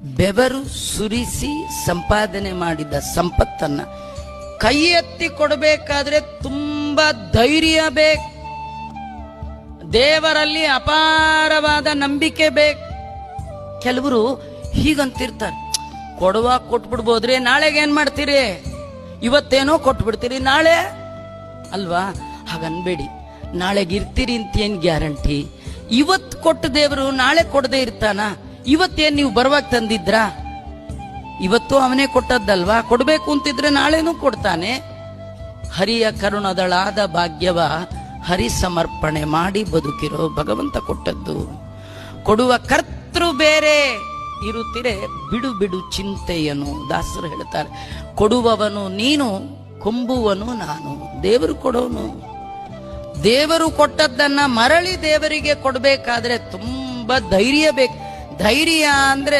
ಬೆವರು ಸುರಿಸಿ ಸಂಪಾದನೆ ಮಾಡಿದ ಸಂಪತ್ತನ್ನ ಕೈ ಎತ್ತಿ ಕೊಡಬೇಕಾದ್ರೆ ತುಂಬಾ ಧೈರ್ಯ ಬೇಕು, ದೇವರಲ್ಲಿ ಅಪಾರವಾದ ನಂಬಿಕೆ ಬೇಕು. ಕೆಲವರು ಹೀಗಂತಿರ್ತಾರೆ, ಕೊಡುವಾಗ ಕೊಟ್ಬಿಡ್ಬೋದ್ರಿ, ನಾಳೆಗೆ ಏನ್ ಮಾಡ್ತೀರಿ, ಇವತ್ತೇನೋ ಕೊಟ್ಬಿಡ್ತೀರಿ, ನಾಳೆ ಅಲ್ವಾ? ಹಾಗನ್ಬೇಡಿ. ನಾಳೆಗೆ ಇರ್ತೀರಿ ಅಂತ ಏನ್ ಗ್ಯಾರಂಟಿ? ಇವತ್ತು ಕೊಟ್ಟ ದೇವರು ನಾಳೆ ಕೊಡದೆ ಇರ್ತಾನ? ಇವತ್ತೇನ್ ನೀವು ಬರುವಾಗ ತಂದಿದ್ರಾ? ಇವತ್ತು ಅವನೇ ಕೊಟ್ಟದ್ದಲ್ವಾ? ಕೊಡ್ಬೇಕು ಅಂತಿದ್ರೆ ನಾಳೆನೂ ಕೊಡ್ತಾನೆ. ಹರಿಯ ಕರುಣದಳಾದ ಭಾಗ್ಯವ ಹರಿ ಸಮರ್ಪಣೆ ಮಾಡಿ ಬದುಕಿರೋ ಭಗವಂತ ಕೊಟ್ಟದ್ದು. ಕೊಡುವ ಕರ್ತೃ ಬೇರೆ ಇರುತ್ತಿರೆ ಬಿಡು ಬಿಡು ಚಿಂತೆಯನು. ದಾಸರು ಹೇಳ್ತಾರೆ, ಕೊಡುವವನು ನೀನು, ಕೊಂಬುವನು ನಾನು. ದೇವರು ಕೊಡೋನು. ದೇವರು ಕೊಟ್ಟದ್ದನ್ನ ಮರಳಿ ದೇವರಿಗೆ ಕೊಡಬೇಕಾದ್ರೆ ತುಂಬಾ ಧೈರ್ಯ ಬೇಕು. ಧೈರ್ಯ ಅಂದ್ರೆ